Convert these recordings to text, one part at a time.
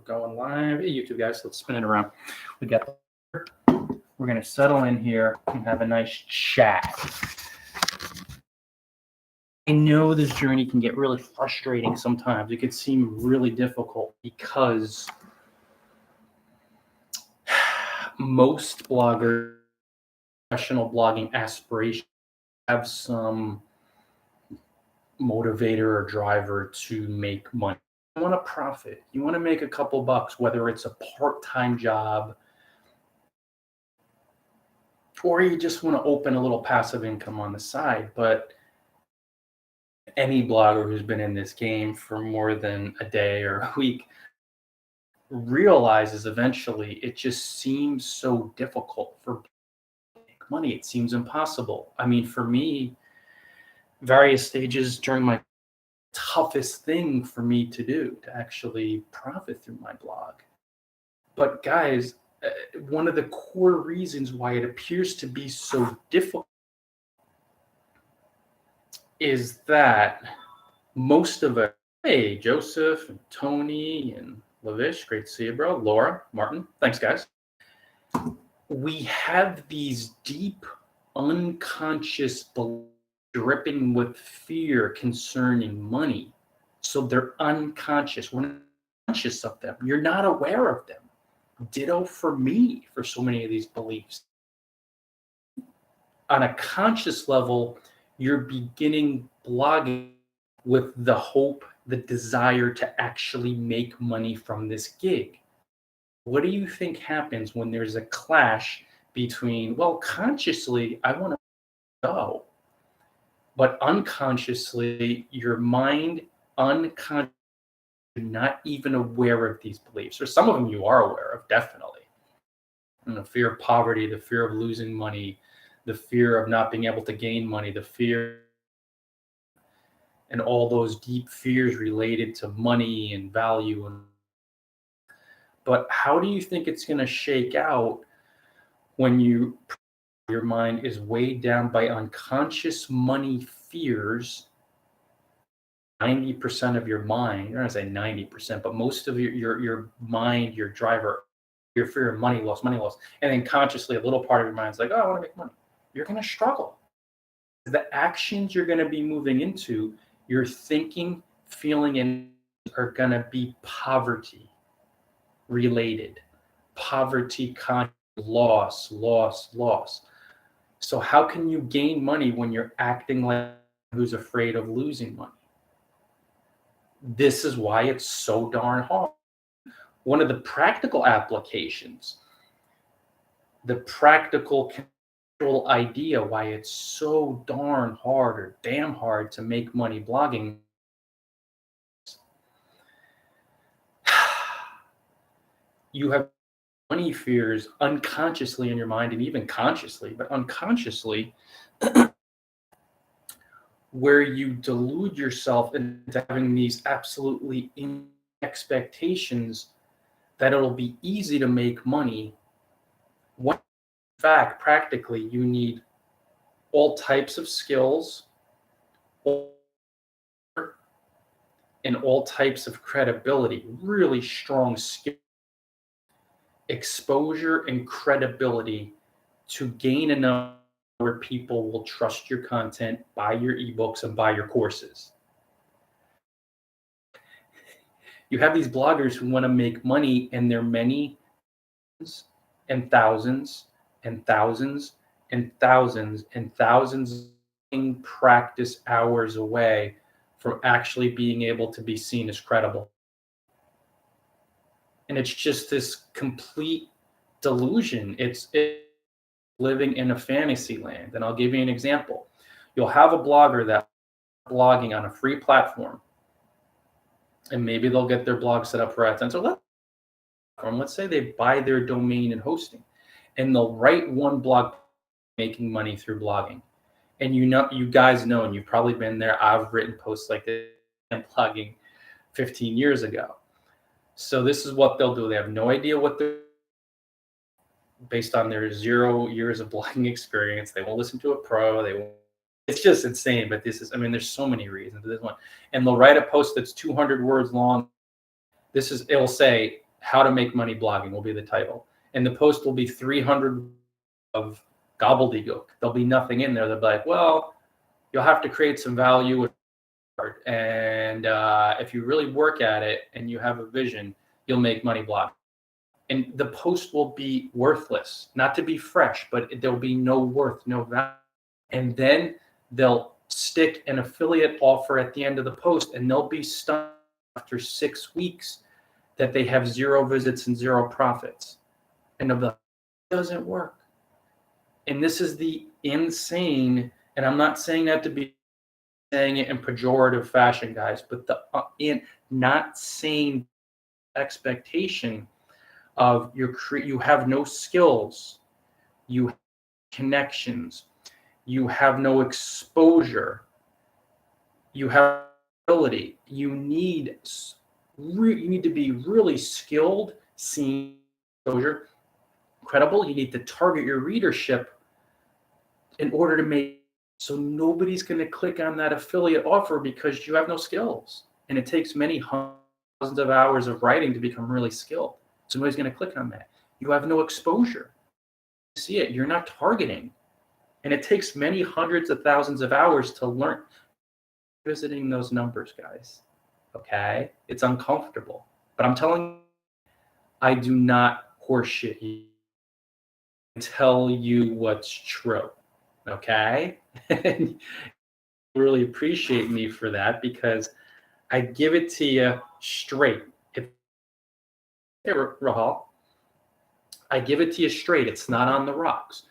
going live. Hey, YouTube guys, let's spin it around. We're going to settle in here and have a nice chat. I know this journey can get really frustrating sometimes. It can seem really difficult because most bloggers, professional blogging aspirations have some motivator or driver to make money. You want to profit. You want to make a couple bucks, whether it's a part-time job or you just want to open a little passive income on the side. But any blogger who's been in this game for more than a day or a week realizes eventually it just seems so difficult for money. It seems impossible. I mean, for me, various stages during my toughest thing for me to do to actually profit through my blog. But guys, one of the core reasons why it appears to be so difficult is that most of it, hey, Joseph and Tony and Lavish, great to see you, bro. Laura, Martin, thanks, guys. We have these deep, unconscious beliefs dripping with fear concerning money. So they're unconscious. We're not conscious of them. You're not aware of them. Ditto for me for so many of these beliefs. On a conscious level, you're beginning blogging with the hope, the desire to actually make money from this gig. What do you think happens when there's a clash between, well, consciously, I want to go, but unconsciously, your mind, unconsciously, not even aware of these beliefs, or some of them you are aware of, definitely. And the fear of poverty, the fear of losing money, the fear of not being able to gain money, the fear and all those deep fears related to money and value. But how do you think it's going to shake out when your mind is weighed down by unconscious money fears? 90% of your mind, I'm not going to say 90%, but most of your mind, your driver, your fear of money loss, and then consciously a little part of your mind's like, oh, I want to make money. You're going to struggle. The actions you're going to be moving into, your thinking, feeling, and are going to be poverty related. Poverty, loss. So how can you gain money when you're acting like who's afraid of losing money? This is why it's so darn hard. One of the practical applications, the practical idea why it's so darn hard or damn hard to make money blogging. You have money fears unconsciously in your mind, and even consciously, but unconsciously, where you delude yourself into having these absolutely expectations that it'll be easy to make money, when in fact, practically, you need all types of skills and all types of credibility, really strong skill, exposure, and credibility to gain enough where people will trust your content, buy your ebooks, and buy your courses. You have these bloggers who want to make money, and they're many and thousands and thousands and thousands and thousands of practice hours away from actually being able to be seen as credible. And it's just this complete delusion. It's living in a fantasy land. And I'll give you an example. You'll have a blogger that's blogging on a free platform, and maybe they'll get their blog set up for AdSense. So let's say they buy their domain and hosting, and they'll write one blog making money through blogging. And you guys know, and you've probably been there, I've written posts like this and blogging 15 years ago. So this is what they'll do. They have no idea what they're based on their 0 years of blogging experience. They won't listen to a pro. It's just insane. But there's so many reasons to this one. And they'll write a post that's 200 words long. It'll say, How to Make Money Blogging will be the title. And the post will be 300 of gobbledygook. There'll be nothing in there. They'll be like, well, you'll have to create some value. And if you really work at it and you have a vision, you'll make money blogging. And the post will be worthless, not to be fresh, but there'll be no worth, no value. And then they'll stick an affiliate offer at the end of the post, and they'll be stunned after 6 weeks that they have 0 visits and 0 profits. And they'll be like, it doesn't work. And this is the insane, and I'm not saying that to be saying it in pejorative fashion, guys, but the not sane expectation of you have no skills, you have connections, you have no exposure, you have ability. You need to be really skilled, seen, exposure, credible. You need to target your readership in order to make so nobody's going to click on that affiliate offer because you have no skills. And it takes many thousands of hours of writing to become really skilled. So nobody's going to click on that. You have no exposure. You see it. You're not targeting. And it takes many hundreds of thousands of hours to learn. Visiting those numbers, guys. Okay? It's uncomfortable. But I'm telling you, I do not horseshit you. I tell you what's true. Okay? And you really appreciate me for that because I give it to you straight. Hey, Rahul, I give it to you straight. It's not on the rocks.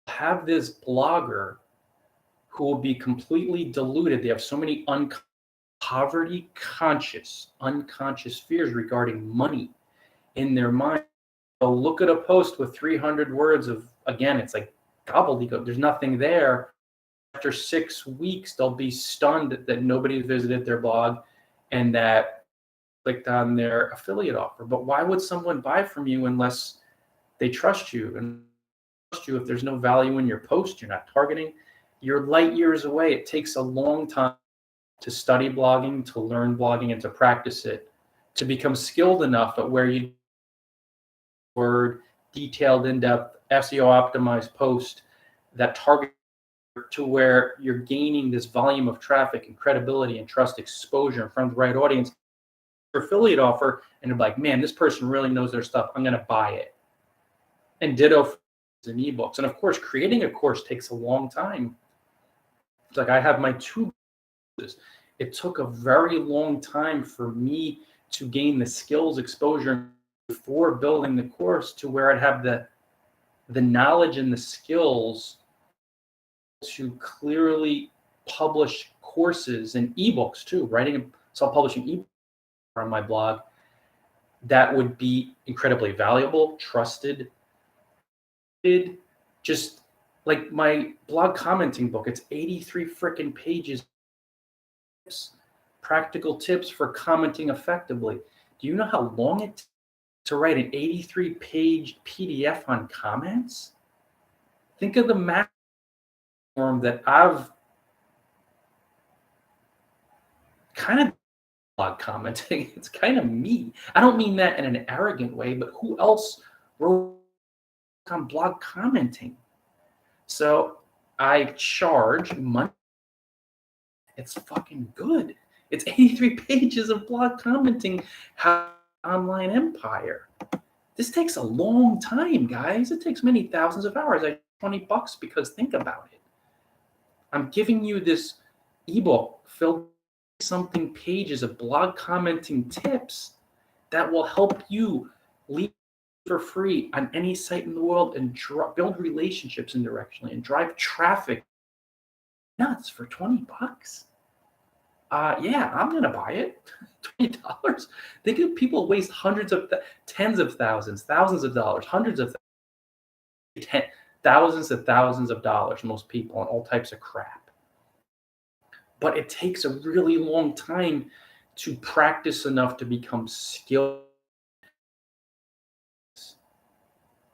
Have this blogger who will be completely deluded. They have so many poverty conscious, unconscious fears regarding money in their mind. They'll look at a post with 300 words of, again, it's like gobbledygook. There's nothing there. After 6 weeks, they'll be stunned that nobody visited their blog and that clicked on their affiliate offer. But why would someone buy from you unless they trust you? And trust you if there's no value in your post, you're not targeting. You're light years away. It takes a long time to study blogging, to learn blogging, and to practice it, to become skilled enough at where you word, detailed, in-depth, SEO optimized post that target to where you're gaining this volume of traffic and credibility and trust exposure in front of the right audience. Your affiliate offer, and you're like, man, this person really knows their stuff. I'm going to buy it. And ditto in ebooks. And of course, creating a course takes a long time. It's like I have my 2 courses. It took a very long time for me to gain the skills exposure before building the course to where I'd have the knowledge and the skills to clearly publish courses and ebooks too, writing self-publishing ebooks on my blog that would be incredibly valuable, trusted, just like my blog commenting book. It's 83 freaking pages. Practical tips for commenting effectively. Do you know how long it takes to write an 83-page PDF on comments? Think of the math form that I've kind of blog commenting. It's kind of me. I don't mean that in an arrogant way, but who else wrote on blog commenting? So I charge money. It's fucking good. It's 83 pages of blog commenting. How online empire. This takes a long time, guys. It takes many thousands of hours. I $20 because think about it. I'm giving you this ebook filled with something pages of blog commenting tips that will help you lead for free on any site in the world and build relationships indirectly and drive traffic nuts for $20. Yeah, I'm gonna buy it. $20. Think of people waste hundreds of tens of thousands, thousands of dollars, hundreds of thousands of thousands of dollars, most people, on all types of crap. But it takes a really long time to practice enough to become skilled.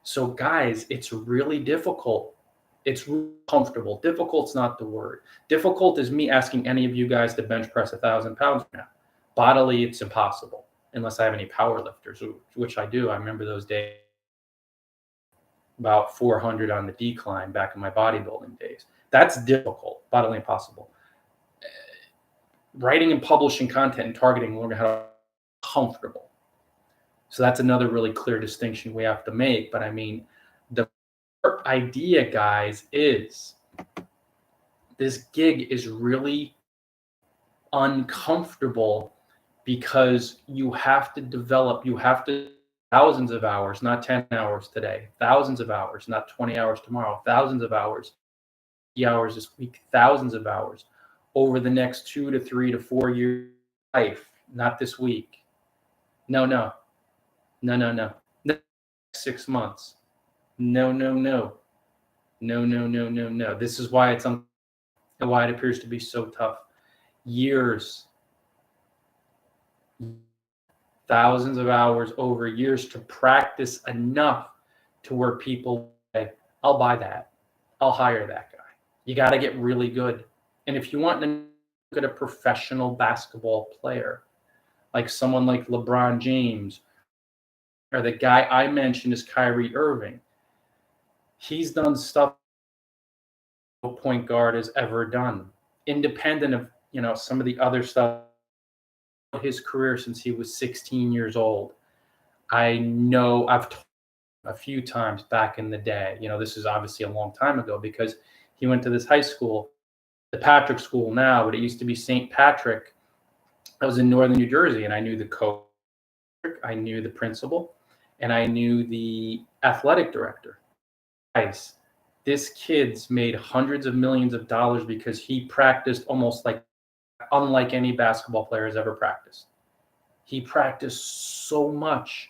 So guys, it's really difficult. It's really comfortable. Difficult's not the word. Difficult is me asking any of you guys to bench press 1,000 pounds now. Bodily, it's impossible. unless I have any power lifters, which I do. I remember those days, about 400 on the decline back in my bodybuilding days. That's difficult, bodily impossible. Writing and publishing content and targeting, learning how to be comfortable. So that's another really clear distinction we have to make. But I mean, the idea, guys, is this gig is really uncomfortable because you have to develop, thousands of hours, not 10 hours today, thousands of hours, not 20 hours tomorrow, thousands of hours, hours this week, thousands of hours over the next 2 to 3 to 4 years of life, not this week. No. 6 months. No. This is why it's why it appears to be so tough. Years, thousands of hours over years to practice enough to where people say, I'll buy that. I'll hire that guy. You got to get really good. And if you want to look at a professional basketball player, like someone like LeBron James, or the guy I mentioned is Kyrie Irving, he's done stuff no point guard has ever done, independent of, some of the other stuff his career since he was 16 years old. I know I've told him a few times back in the day, this is obviously a long time ago because he went to this high school, the Patrick School now, but it used to be St. Patrick. I was in northern New Jersey, and I knew the coach, I knew the principal, and I knew the athletic director. Guys, this kid's made hundreds of millions of dollars because he practiced almost unlike any basketball player has ever practiced. He practiced so much,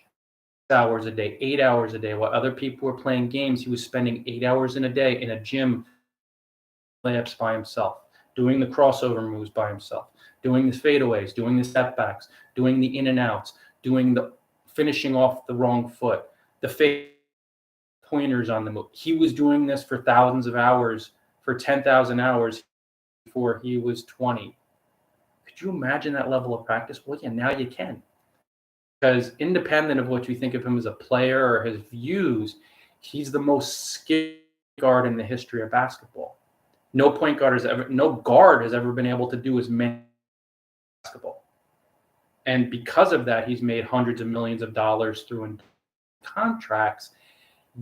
hours a day, 8 hours a day. While other people were playing games, he was spending 8 hours in a day in a gym, layups by himself, doing the crossover moves by himself, doing the fadeaways, doing the step backs, doing the in and outs, doing the finishing off the wrong foot, the fade pointers on the move. He was doing this for thousands of hours, for 10,000 hours before he was 20. Could you imagine that level of practice? Well, yeah, now you can. Because independent of what you think of him as a player or his views, he's the most skilled guard in the history of basketball. No guard has ever been able to do as many basketball. And because of that, he's made hundreds of millions of dollars through contracts.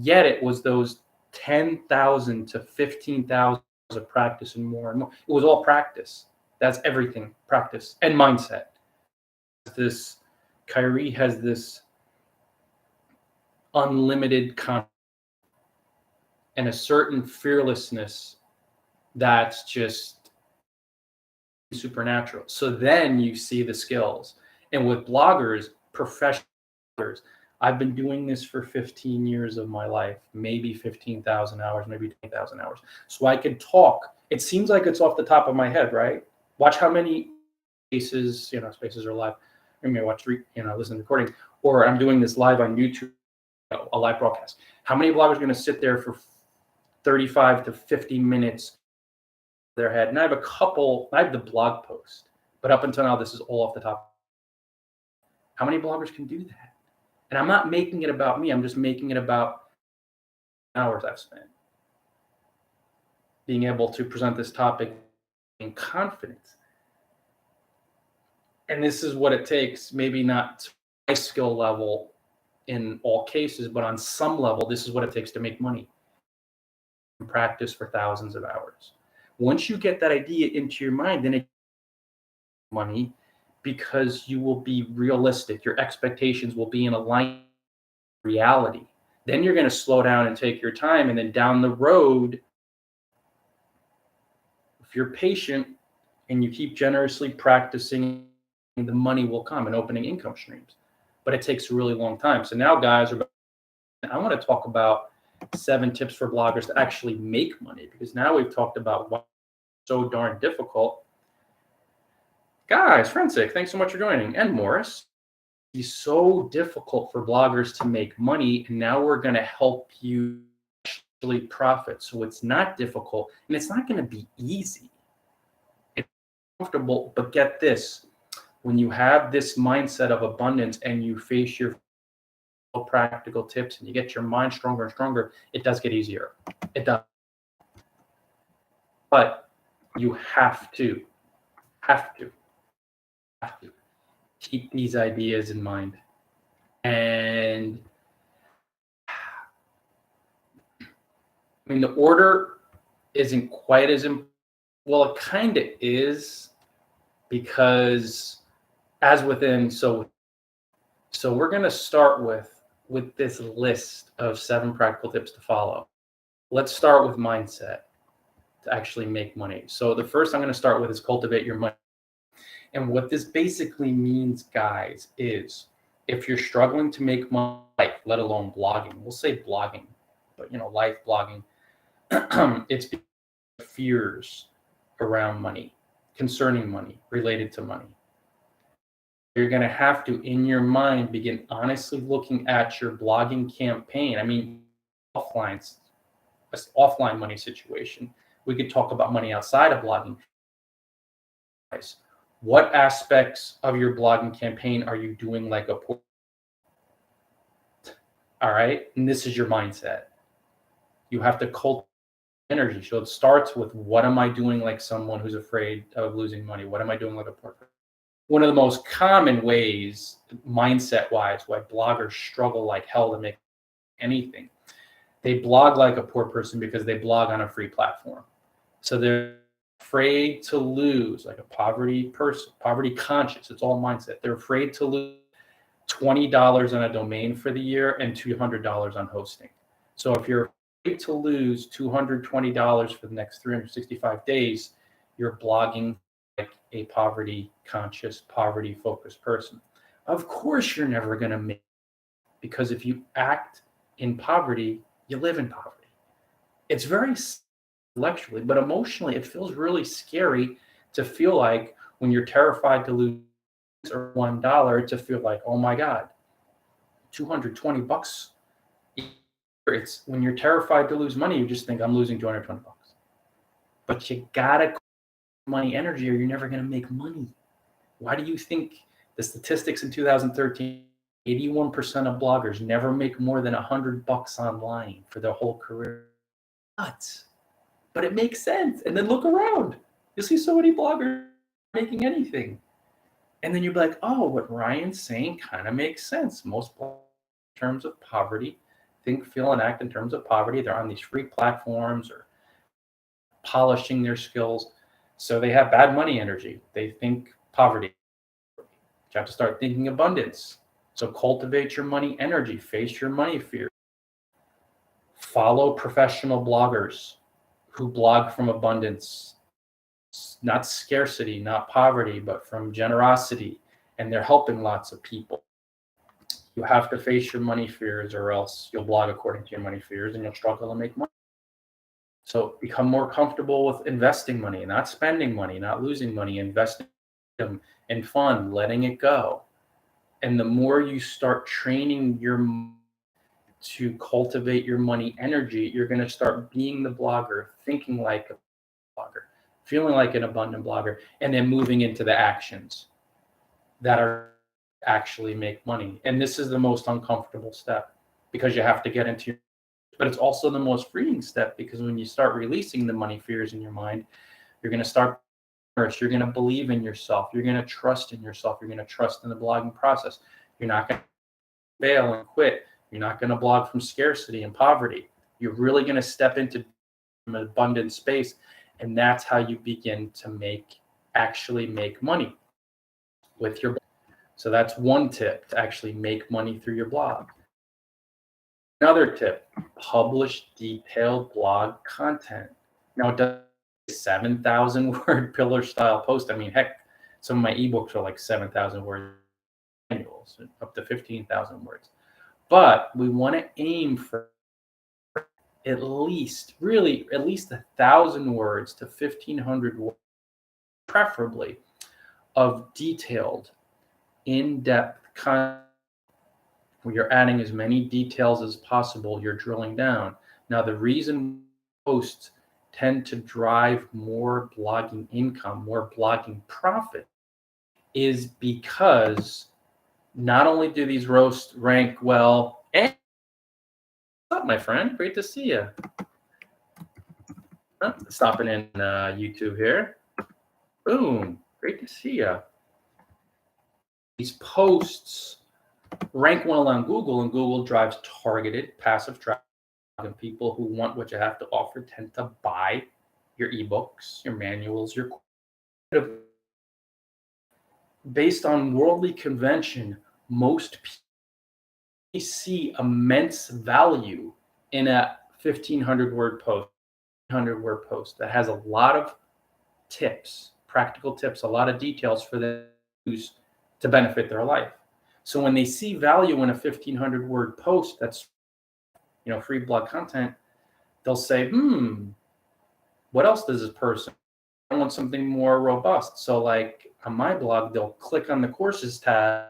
Yet it was those 10,000 to 15,000 of practice and more and more. It was all practice. That's everything, practice and mindset. Kyrie has this unlimited confidence and a certain fearlessness that's just supernatural. So then you see the skills. And with bloggers, professional bloggers, I've been doing this for 15 years of my life, maybe 15,000 hours, maybe 20,000 hours. So I can talk. It seems like it's off the top of my head, right? Watch how many spaces are live. I'm going to watch, listen to recording, or I'm doing this live on YouTube, a live broadcast. How many bloggers are going to sit there for 35 to 50 minutes their head? And I have the blog post, but up until now, this is all off the top. How many bloggers can do that? And I'm not making it about me. I'm just making it about hours I've spent being able to present this topic in confidence. And this is what it takes, maybe not high skill level in all cases, but on some level, this is what it takes to make money. Practice for thousands of hours. Once you get that idea into your mind, then it money, because you will be realistic. Your expectations will be in alignment with reality. Then you're going to slow down and take your time. And then down the road, if you're patient and you keep generously practicing, the money will come and opening income streams. But it takes a really long time. So now, guys, I want to talk about 7 tips for bloggers to actually make money, because now we've talked about why it's so darn difficult. Guys, Forensic, thanks so much for joining. And Morris, it's so difficult for bloggers to make money, and now we're going to help you actually profit. So it's not difficult, and it's not going to be easy. It's comfortable, but get this. When you have this mindset of abundance and you face your practical tips and you get your mind stronger and stronger, it does get easier. It does. But you have to keep these ideas in mind. And I mean, the order isn't quite as well, it kind of is, because as within, so we're going to start with this list of 7 practical tips to follow. Let's start with mindset to actually make money. So the first I'm going to start with is cultivate your money. And what this basically means, guys, is if you're struggling to make money, let alone blogging, we'll say blogging, but life blogging, it's fears around money, concerning money, related to money. You're going to have to, in your mind, begin honestly looking at your blogging campaign. I mean, offline money situation. We could talk about money outside of blogging. What aspects of your blogging campaign are you doing like a all right? And this is your mindset. You have to cultivate energy. So it starts with, what am I doing like someone who's afraid of losing money? What am I doing like a poor person? One of the most common ways, mindset-wise, why bloggers struggle like hell to make anything, they blog like a poor person because they blog on a free platform. So they're afraid to lose, like a poverty person, poverty conscious. It's all mindset. They're afraid to lose $20 on a domain for the year and $200 on hosting. So if you're afraid to lose $220 for the next 365 days, you're blogging like a poverty conscious, poverty focused person. Of course, you're never going to make, because if you act in poverty, you live in poverty. It's very intellectually, but emotionally, it feels really scary to feel like, when you're terrified to lose or $1, to feel like, oh my God, $220. It's when you're terrified to lose money, you just think, I'm losing $220. But you gotta money energy, or you're never gonna make money. Why do you think the statistics in 2013, 81% of bloggers never make more than $100 online for their whole career? Nuts. But it makes sense. And then look around. You'll see so many bloggers making anything. And then you'll be like, oh, what Ryan's saying kind of makes sense. Most bloggers, in terms of poverty, think, feel, and act in terms of poverty. They're on these free platforms or polishing their skills. So they have bad money energy. They think poverty. You have to start thinking abundance. So cultivate your money energy. Face your money fear. Follow professional bloggers who blog from abundance, not scarcity, not poverty, but from generosity. And they're helping lots of people. You have to face your money fears, or else you'll blog according to your money fears and you'll struggle to make money. So become more comfortable with investing money, not spending money, not losing money, investing in fun, letting it go. And the more you start training your to cultivate your money energy, you're going to start being the blogger, thinking like a blogger, feeling like an abundant blogger, and then moving into the actions that are actually make money. And this is the most uncomfortable step, because you have to get into your, but it's also the most freeing step, because when you start releasing the money fears in your mind, you're going to start first. You're going to believe in yourself. You're going to trust in yourself. You're going to trust in the blogging process. You're not going to fail and quit. You're not going to blog from scarcity and poverty. You're really going to step into an abundant space. And that's how you begin to actually make money with your blog. So that's one tip, to actually make money through your blog. Another tip, publish detailed blog content. Now, it does 7,000 word pillar style post. I mean, heck, some of my ebooks are like 7,000 words manuals, up to 15,000 words. But we want to aim for at least 1,000 words to 1,500 words, preferably, of detailed, in-depth content, where you're adding as many details as possible. You're drilling down. Now, the reason posts tend to drive more blogging income, more blogging profit, is because not only do these roasts rank well, and what's up, my friend? Great to see you. Stopping in YouTube here. Boom. Great to see you. These posts rank well on Google, and Google drives targeted passive traffic. And people who want what you have to offer tend to buy your ebooks, your manuals, your based on worldly convention. Most people see immense value in a 1,500 word post, 100-word post that has a lot of tips, practical tips, a lot of details for them to use to benefit their life. So when they see value in a 1,500 word post that's free blog content, they'll say, what else does this person? I want something more robust. So like on my blog, they'll click on the courses tab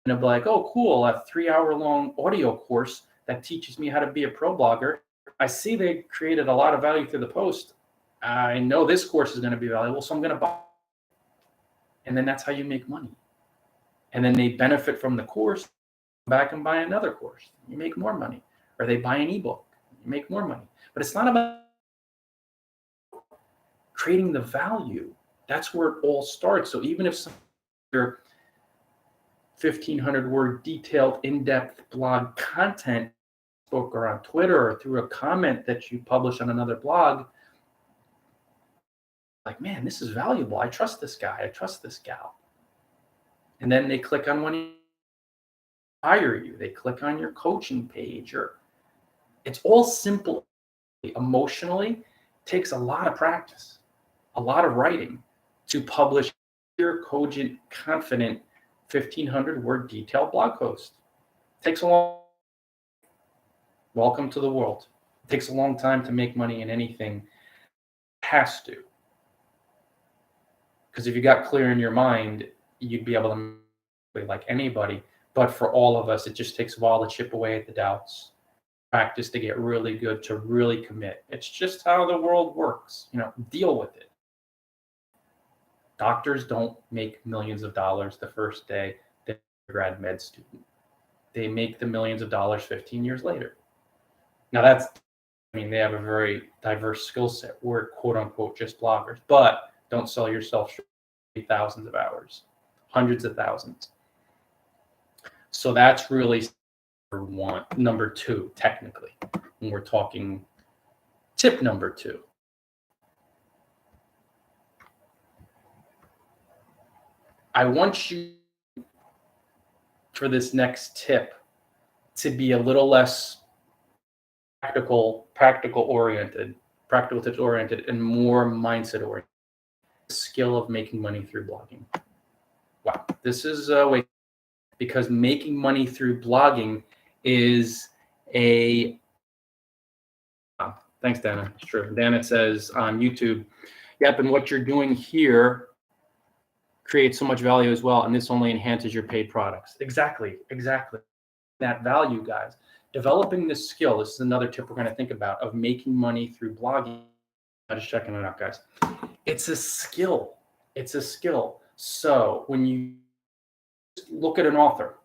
and they'll be like, oh, cool, a 3-hour-long audio course that teaches me how to be a pro blogger. I see they created a lot of value through the post. I know this course is going to be valuable, so I'm going to buy it. And then that's how you make money. And then they benefit from the course, come back and buy another course. You make more money. Or they buy an ebook, you make more money. But it's not about creating the value. That's where it all starts. So even if your 1,500 word detailed in-depth blog content book or on Twitter or through a comment that you publish on another blog, like, man, this is valuable. I trust this guy. I trust this gal. And then they click on one, hire you. They click on your coaching page, or it's all simple. Emotionally, takes a lot of practice, a lot of writing to publish your cogent, confident 1,500 word detailed blog post. Takes a long. Welcome to the world. It takes a long time to make money in anything. It has to. Because if you got clear in your mind, you'd be able to make like anybody. But for all of us, it just takes a while to chip away at the doubts. Practice to get really good, to really commit. It's just how the world works. Deal with it. Doctors don't make millions of dollars the first day they're a grad med student. They make the millions of dollars 15 years later. Now they have a very diverse skill set. We're quote unquote just bloggers, but don't sell yourself short. Thousands of hours, hundreds of thousands. So that's really number two, technically, when we're talking tip number 2. I want you for this next tip to be a little less practical tips oriented, and more mindset oriented. Skill of making money through blogging. Wow, this is because making money through blogging is thanks, Dana. It's true. Dana says on YouTube, yep, and what you're doing here creates so much value as well, and this only enhances your paid products. Exactly. That value, guys. Developing this skill, this is another tip we're going to think about, of making money through blogging. I'm just checking it out, guys. It's a skill. So when you look at an author,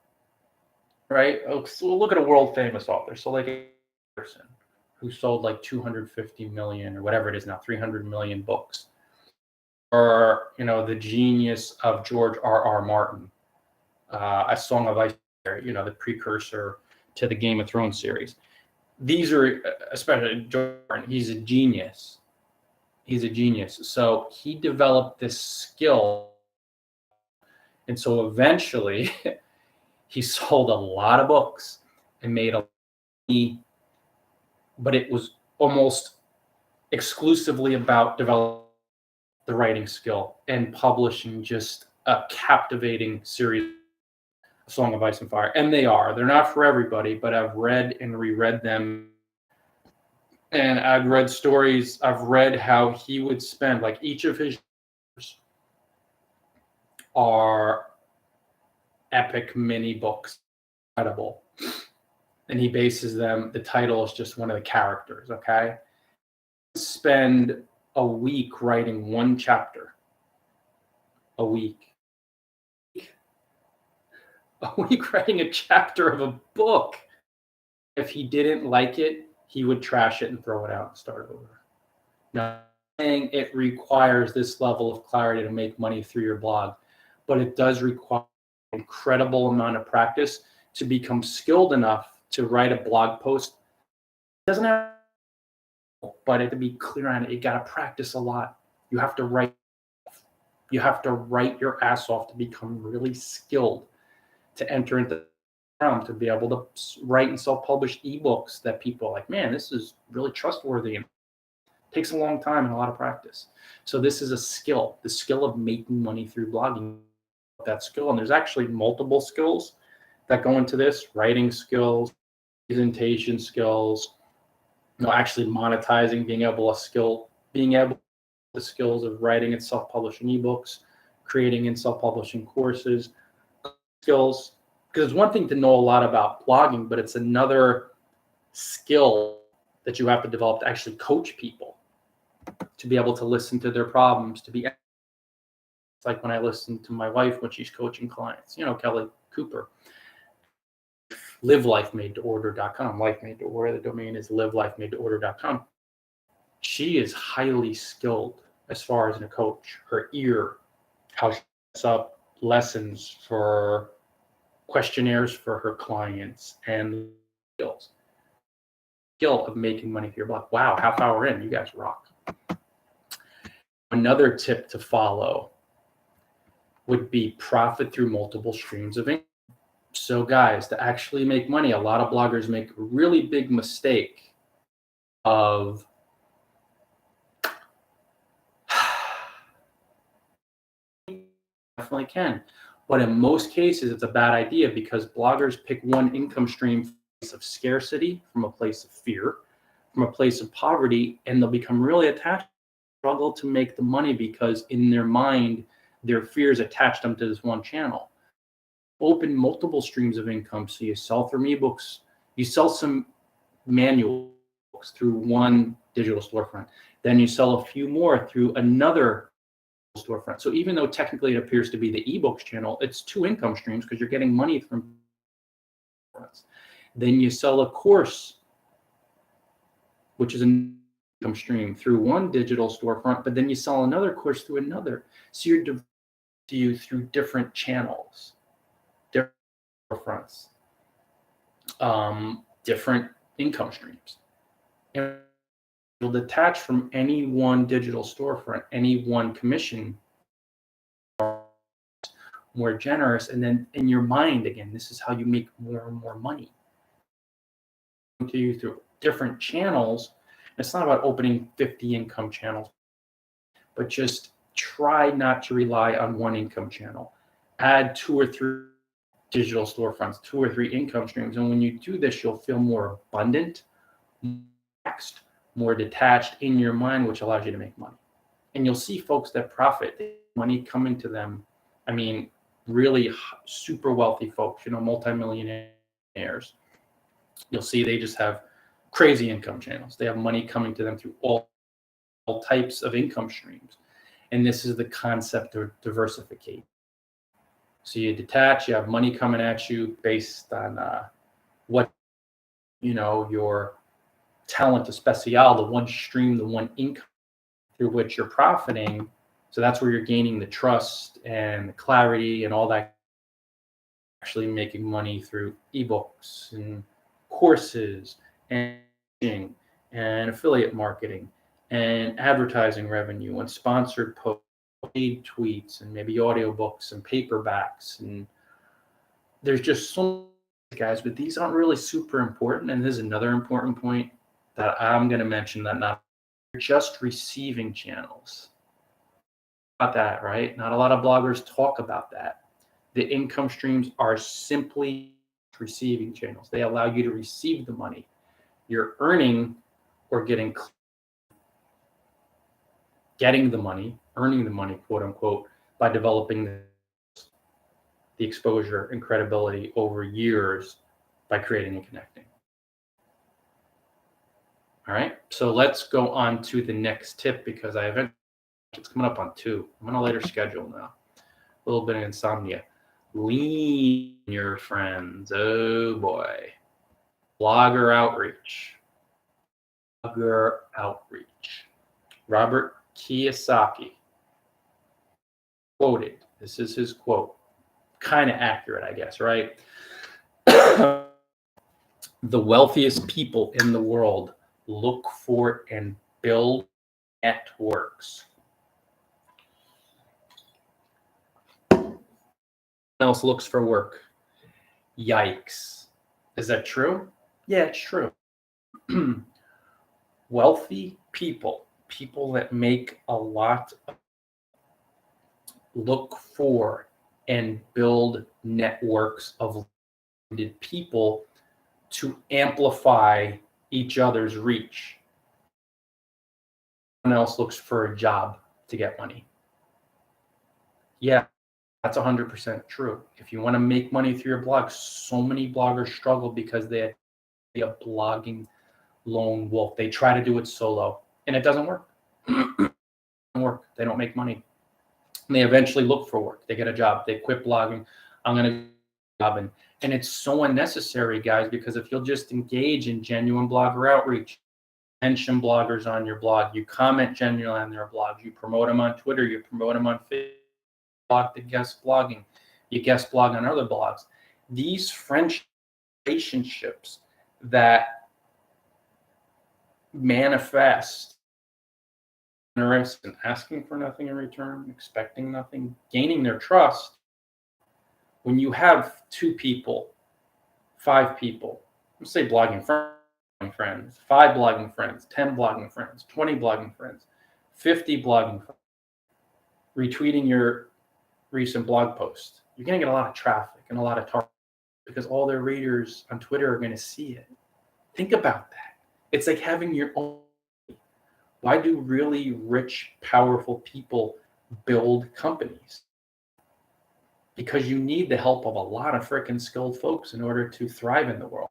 right? So look at a world famous author. So like a person who sold like 250 million or whatever it is now, 300 million books. Or, the genius of George R.R. Martin, A Song of Ice, the precursor to the Game of Thrones series. These are, especially George Martin, he's a genius. So he developed this skill. And so eventually he sold a lot of books and made a lot of money, but it was almost exclusively about developing the writing skill and publishing just a captivating series, A Song of Ice and Fire. And they're not for everybody, but I've read and reread them. And I've read stories. I've read how he would spend, like, each of his are epic mini books, incredible. And he bases them, the title is just one of the characters, okay? Spend a week writing one chapter. A week. a week writing a chapter of a book. If he didn't like it, he would trash it and throw it out and start over. Now, saying it requires this level of clarity to make money through your blog, but it does require an incredible amount of practice to become skilled enough to write a blog post. It doesn't have, but to be clear on it, you got to practice a lot. You have to write. You have to write your ass off to become really skilled to enter into the realm, to be able to write and self-publish ebooks that people are like, man, this is really trustworthy. And it takes a long time and a lot of practice. So this is a skill, the skill of making money through blogging. That skill, and there's actually multiple skills that go into this: writing skills, presentation skills, actually monetizing, being able the skills of writing and self-publishing ebooks, creating and self-publishing courses, skills. Because it's one thing to know a lot about blogging, but it's another skill that you have to develop to actually coach people, to be able to listen to their problems, to be. It's like when I listen to my wife when she's coaching clients, Kelly Cooper. LiveLifeMadeToOrder.com. Life Made to Order. The domain is LiveLifeMadeToOrder.com. She is highly skilled as far as a coach. Her ear, how she sets up lessons for questionnaires for her clients, and skill of making money through your blog. Wow, half hour in, you guys rock. Another tip to follow would be profit through multiple streams of income. So guys, to actually make money, a lot of bloggers make a really big mistake of definitely can. But in most cases, it's a bad idea because bloggers pick one income stream from a place of scarcity, from a place of fear, from a place of poverty, and they'll become really attached, struggle to make the money because in their mind, their fears attach them to this one channel. Open multiple streams of income. So you sell from ebooks, you sell some manual books through one digital storefront, then you sell a few more through another storefront. So even though technically it appears to be the ebooks channel, it's two income streams because you're getting money from storefronts. Then you sell a course, which is an income stream through one digital storefront, but then you sell another course through another. So you're you through different channels, different storefronts, different income streams. And you'll detach from any one digital storefront, any one commission, more generous. And then in your mind, again, this is how you make more and more money. To you through different channels. It's not about opening 50 income channels, but just try not to rely on one income channel. Add 2 or 3 digital storefronts, 2 or 3 income streams. And when you do this, you'll feel more abundant, relaxed, more detached in your mind, which allows you to make money. And you'll see folks that profit, money coming to them. I mean, really super wealthy folks, multimillionaires. You'll see they just have crazy income channels. They have money coming to them through all types of income streams. And this is the concept of diversification. So you detach, you have money coming at you based on what, your talent especial, the one stream, the one income through which you're profiting. So that's where you're gaining the trust and the clarity and all that, actually making money through ebooks and courses and affiliate marketing and advertising revenue and sponsored posts, paid tweets, and maybe audiobooks and paperbacks. And there's just so many guys, but these aren't really super important. And this is another important point that I'm going to mention, that not just receiving channels. About that, right? Not a lot of bloggers talk about that. The income streams are simply receiving channels. They allow you to receive the money. You're earning or getting the money, earning the money, quote unquote, by developing the exposure and credibility over years by creating and connecting. All right, so let's go on to the next tip because it's coming up on 2. I'm on a later schedule now, a little bit of insomnia. Lean your friends. Oh boy. Blogger outreach. Blogger outreach. Robert Kiyosaki quoted, this is his quote, kind of accurate, I guess, right? The wealthiest people in the world look for and build networks. Someone else looks for work. Yikes. Is that true? Yeah, it's true. Wealthy people, people that make a lot, look for and build networks of people to amplify each other's reach. Someone else looks for a job to get money. Yeah, that's 100% true. If you want to make money through your blog, so many bloggers struggle because they're a blogging lone wolf. They try to do it solo and it doesn't work. It doesn't work. They don't make money. And they eventually look for work. They get a job. They quit blogging. I'm going to get a job. And it's so unnecessary, guys, because if you'll just engage in genuine blogger outreach, mention bloggers on your blog, you comment genuinely on their blogs, you promote them on Twitter, you promote them on Facebook, blog to guest blogging, you guest blog on other blogs. These friendship relationships that manifest interest in asking for nothing in return, expecting nothing, gaining their trust. When you have 2 people, 5 people, let's say blogging friends, 5 blogging friends, 10 blogging friends, 20 blogging friends, 50 blogging friends, retweeting your recent blog post, you're going to get a lot of traffic and a lot of target because all their readers on Twitter are going to see it. Think about that. It's like having your own. Why do really rich, powerful people build companies? Because you need the help of a lot of freaking skilled folks in order to thrive in the world,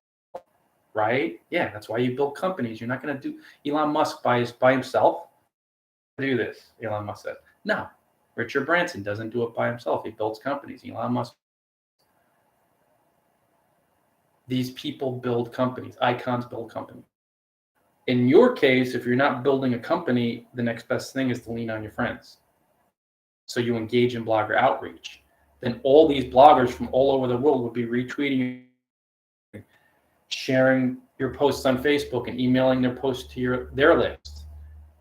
right? Yeah, that's why you build companies. You're not going to do Elon Musk by himself. Do this, Elon Musk said. No, Richard Branson doesn't do it by himself. He builds companies. Elon Musk. These people build companies. Icons build companies. In your case, if you're not building a company, the next best thing is to lean on your friends. So you engage in blogger outreach. Then all these bloggers from all over the world would be retweeting, sharing your posts on Facebook and emailing their posts to their list.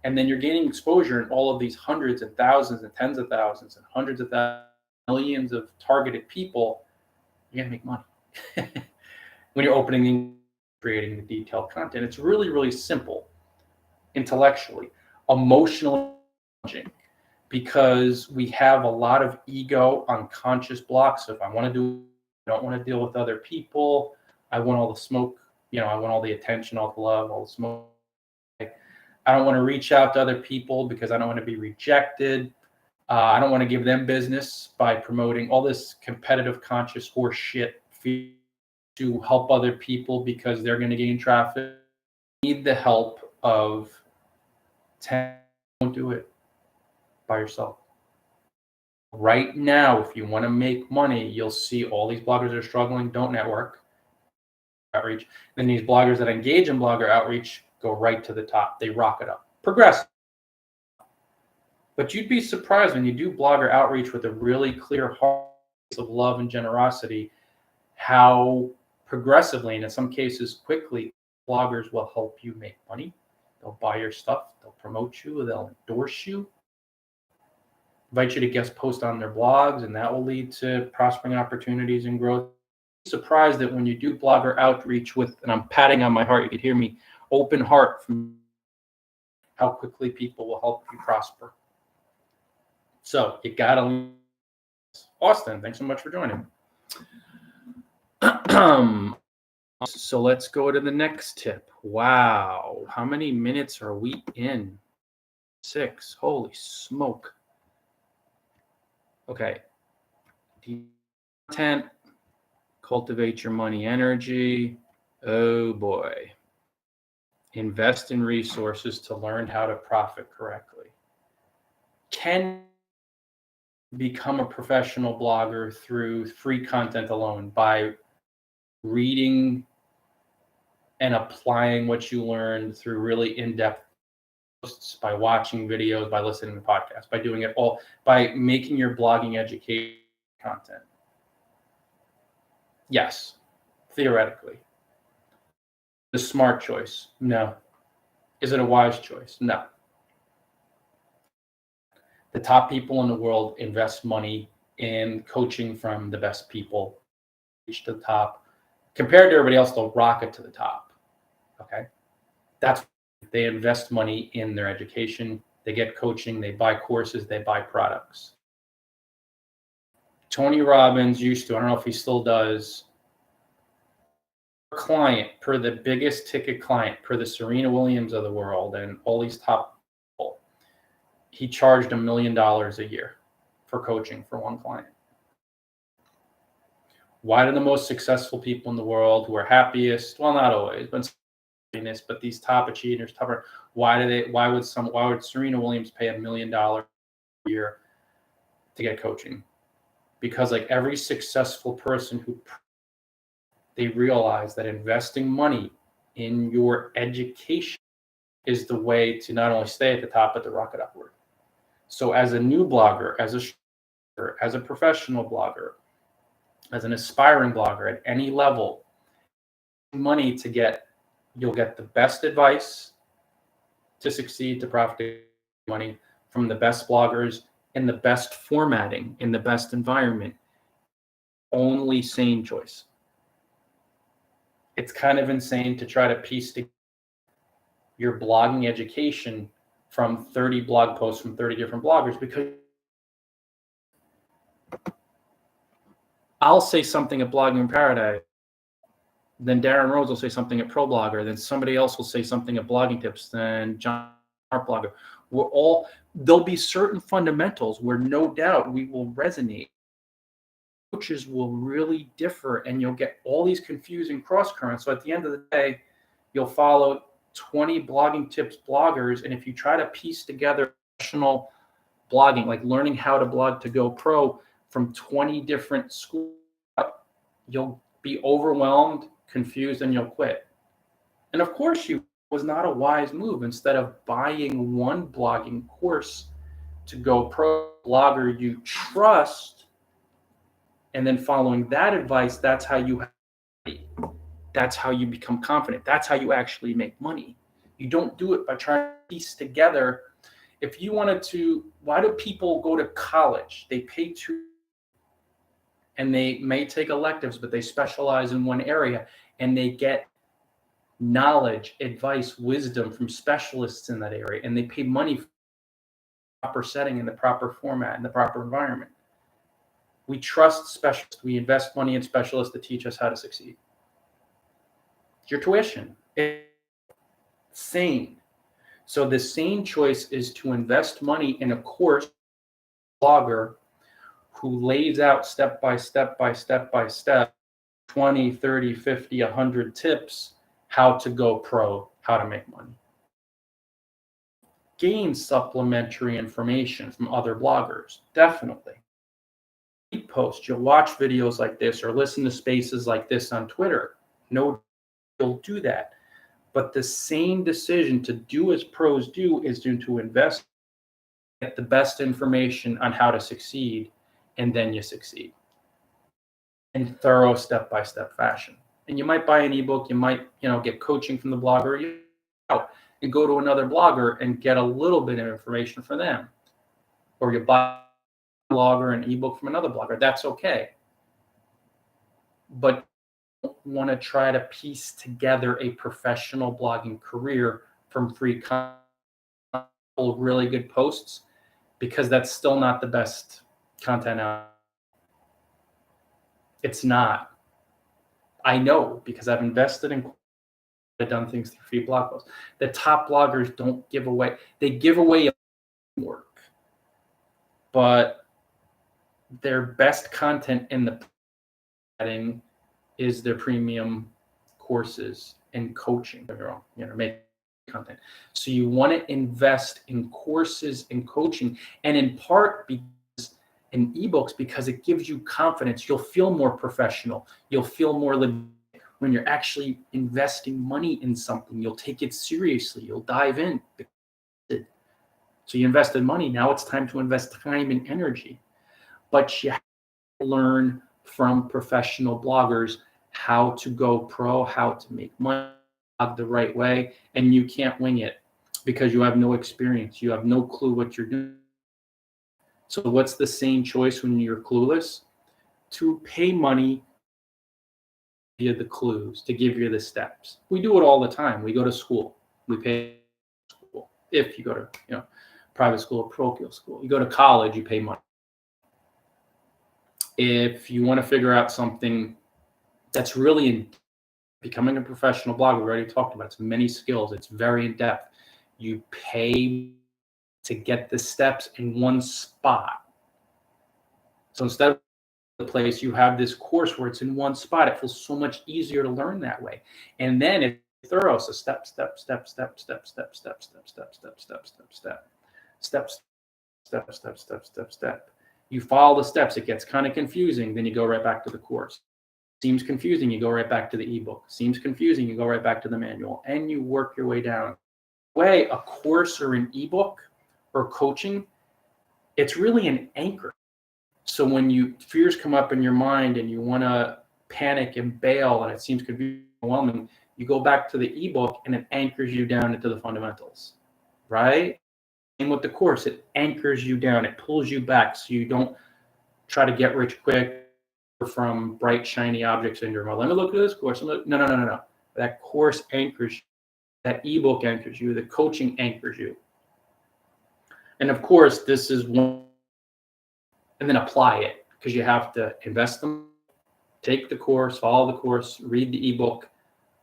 And then you're gaining exposure in all of these hundreds and thousands and tens of thousands and hundreds of thousands, millions of targeted people. You're going to make money when you're opening and creating the detailed content. It's really, really simple intellectually, emotionally challenging, because we have a lot of ego, unconscious blocks. So if I want to do, I don't want to deal with other people. I want all the smoke, I want all the attention, all the love, all the smoke. I don't want to reach out to other people because I don't want to be rejected. I don't want to give them business by promoting all this competitive, conscious horse shit to help other people because they're going to gain traffic. You need the help of 10. Don't do it by yourself. Right now, if you want to make money, you'll see all these bloggers that are struggling, don't network, outreach. Then these bloggers that engage in blogger outreach go right to the top. They rocket up. Progress. But you'd be surprised when you do blogger outreach with a really clear heart of love and generosity, how progressively, and in some cases quickly, bloggers will help you make money. They'll buy your stuff. They'll promote you. They'll endorse you. Invite you to guest post on their blogs, and that will lead to prospering opportunities and growth. I'm surprised that when you do blogger outreach with, and I'm patting on my heart, you could hear me, open heart, from how quickly people will help you prosper. So you gotta. Austin, thanks so much for joining. So let's go to the next tip. Wow, how many minutes are we in? 6. Holy smoke. Okay. Content, cultivate your money energy. Oh boy. Invest in resources to learn how to profit correctly. Can become a professional blogger through free content alone, by reading and applying what you learned through really in-depth posts, by watching videos, by listening to podcasts, by doing it all, by making your blogging education content. Yes, theoretically. The smart choice? No. Is it a wise choice? No. The top people in the world invest money in coaching from the best people, reach the top. Compared to everybody else, they'll rocket to the top. Okay? That's, they invest money in their education, they get coaching, they buy courses, they buy products. Tony Robbins used to, I don't know if he still does, client, per the biggest ticket client, per the Serena Williams of the world and all these top people, he charged $1 million a year for coaching for one client. Why do the most successful people in the world, who are happiest, well, not always, but these top achievers, why would Serena Williams pay $1 million a year to get coaching? Because like every successful person they realize that investing money in your education is the way to not only stay at the top, but to rocket upward. So as a new blogger, as a professional blogger, as an aspiring blogger at any level, money to get, you'll get the best advice to succeed, to profit money from the best bloggers in the best formatting, in the best environment. Only sane choice. It's kind of insane to try to piece together your blogging education from 30 blog posts from 30 different bloggers, because I'll say something at Blogging in Paradise, then Darren Rhodes will say something at ProBlogger, then somebody else will say something at Blogging Tips, then John Art Blogger. There'll be certain fundamentals where no doubt we will resonate. Coaches will really differ, and you'll get all these confusing cross currents. So at the end of the day, you'll follow 20 Blogging Tips bloggers, and if you try to piece together professional blogging, like learning how to blog to go pro from 20 different schools, you'll be overwhelmed, confused, and you'll quit. And of course, was not a wise move. Instead of buying one blogging course to go pro blogger you trust, and then following that advice, that's how you become confident. That's how you actually make money. You don't do it by trying to piece together. If you wanted to, why do people go to college? They pay and they may take electives, but they specialize in one area, and they get knowledge, advice, wisdom from specialists in that area, and they pay money for the proper setting, in the proper format, in the proper environment. We trust specialists. We invest money in specialists to teach us how to succeed. It's your tuition. It's sane. So the sane choice is to invest money in a course blogger who lays out step by step, 20, 30, 50, 100 tips, how to go pro, how to make money. Gain supplementary information from other bloggers, definitely. Post, you'll watch videos like this or listen to spaces like this on Twitter. No, you'll do that. But the same decision to do as pros do is to invest, get the best information on how to succeed, and then you succeed in thorough step-by-step fashion. And you might buy an ebook, you might, get coaching from the blogger, and go to another blogger and get a little bit of information from them. Or you buy a blogger an ebook from another blogger. That's okay. But you don't want to try to piece together a professional blogging career from free content, really good posts, because that's still not the best content out. It's not. I know, because I've invested in, I've done things through free blog posts. The top bloggers don't give away. They give away work, but their best content in the setting is their premium courses and coaching. Make content. So you want to invest in courses and coaching, and in part because in ebooks because it gives you confidence. You'll feel more professional. You'll feel more when you're actually investing money in something. You'll take it seriously. You'll dive in. So you invested money. Now it's time to invest time and energy. But you have to learn from professional bloggers how to go pro, how to make money the right way. And you can't wing it because you have no experience. You have no clue what you're doing. So what's the same choice when you're clueless? To pay money via the clues, to give you the steps. We do it all the time. We go to school. We pay school. If you go to private school or parochial school. You go to college, you pay money. If you want to figure out something that's really in becoming a professional blogger, we already talked about, it's many skills. It's very in depth. You pay to get the steps in one spot. So instead of the place, you have this course where it's in one spot. It feels so much easier to learn that way. And then it's thorough. So step, step, step, step, step, step, step, step, step, step, step, step, step, steps, step, step, step, step, step. You follow the steps. It gets kind of confusing. Then you go right back to the course. Seems confusing, you go right back to the ebook. Seems confusing, you go right back to the manual, and you work your way down. Way a course or an ebook or coaching, it's really an anchor. So when fears come up in your mind and you want to panic and bail and it seems confusing, overwhelming, you go back to the ebook and it anchors you down into the fundamentals, right? And with the course, it anchors you down. It pulls you back so you don't try to get rich quick from bright, shiny object syndrome. Well, let me look at this course. No. That course anchors you. That ebook anchors you. The coaching anchors you. And of course, this is one, and then apply it because you have to invest them, take the course, follow the course, read the ebook,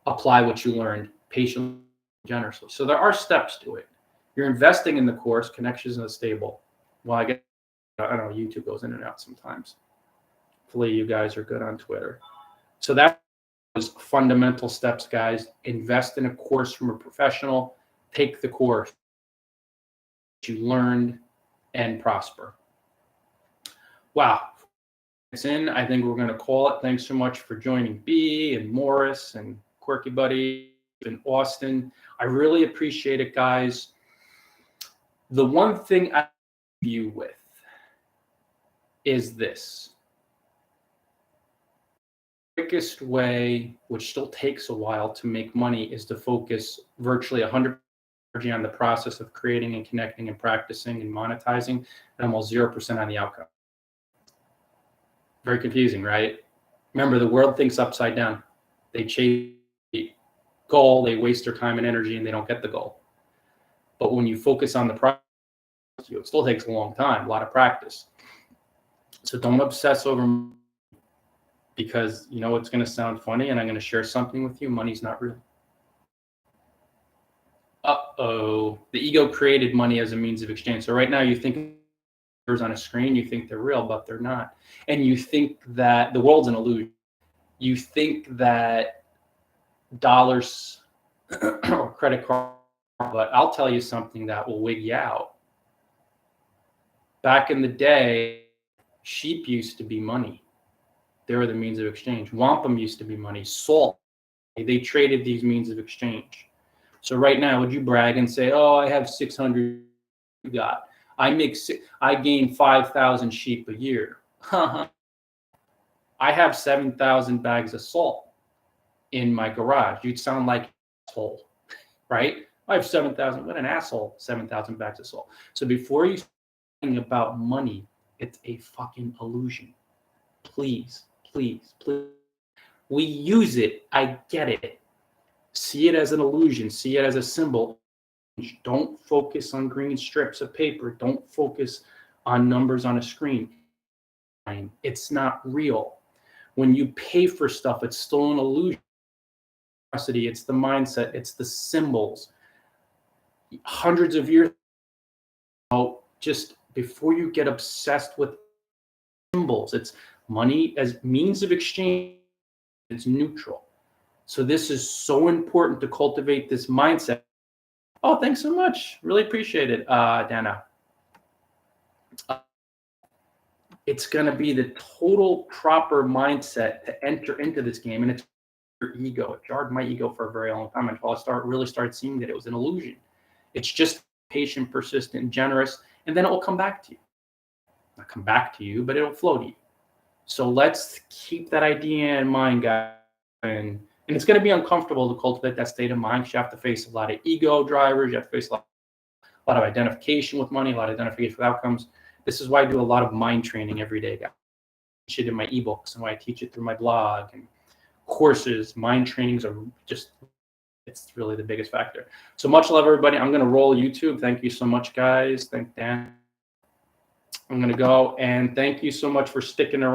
apply what you learned patiently, generously. So there are steps to it. You're investing in the course, connections in the stable. Well, I don't know, YouTube goes in and out sometimes. Hopefully you guys are good on Twitter. So that was fundamental steps, guys. Invest in a course from a professional. Take the course you learned and prosper. Wow. It's in. I think we're going to call it. Thanks so much for joining B and Morris and Quirky Buddy and Austin. I really appreciate it, guys. The one thing I leave you with is this. Quickest way, which still takes a while to make money, is to focus virtually 100% energy on the process of creating and connecting and practicing and monetizing, and almost 0% on the outcome. Very confusing, right? Remember, the world thinks upside down. They chase the goal, they waste their time and energy, and they don't get the goal. But when you focus on the process, it still takes a long time, a lot of practice. So don't obsess over, because it's going to sound funny, and I'm going to share something with you. Money's not real. The ego created money as a means of exchange. So right now you think on a screen, you think they're real, but they're not. And you think that the world's an illusion. You think that dollars or credit card, but I'll tell you something that will wig you out. Back in the day, sheep used to be money. They were the means of exchange. Wampum used to be money. Salt. They traded these means of exchange. So right now, would you brag and say, "Oh, I have 600 you got. I gain 5,000 sheep a year." I have 7,000 bags of salt in my garage. You'd sound like an asshole, right? I have 7,000. What an asshole! 7,000 bags of salt. So before you think about money, it's a fucking illusion. Please. We use it. I get it. See it as an illusion. See it as a symbol. Don't focus on green strips of paper. Don't focus on numbers on a screen. It's not real. When you pay for stuff, it's still an illusion. It's the mindset. It's the symbols. Hundreds of years ago, just before you get obsessed with symbols, it's money as means of exchange. It's neutral. So this is so important to cultivate this mindset. Oh, thanks so much. Really appreciate it, Dana. It's going to be the total proper mindset to enter into this game. And it's your ego. It jarred my ego for a very long time until I really started seeing that it was an illusion. It's just patient, persistent, and generous, and then it will come back to you. Not come back to you, but it'll flow to you. So let's keep that idea in mind, guys. And it's going to be uncomfortable to cultivate that state of mind. You have to face a lot of ego drivers. You have to face a lot of identification with money, a lot of identification with outcomes. This is why I do a lot of mind training every day, guys. I teach it in my ebooks and why I teach it through my blog and courses. Mind trainings are just, it's really the biggest factor. So much love, everybody. I'm going to roll YouTube. Thank you so much, guys. Thank Dan. I'm going to go, and thank you so much for sticking around.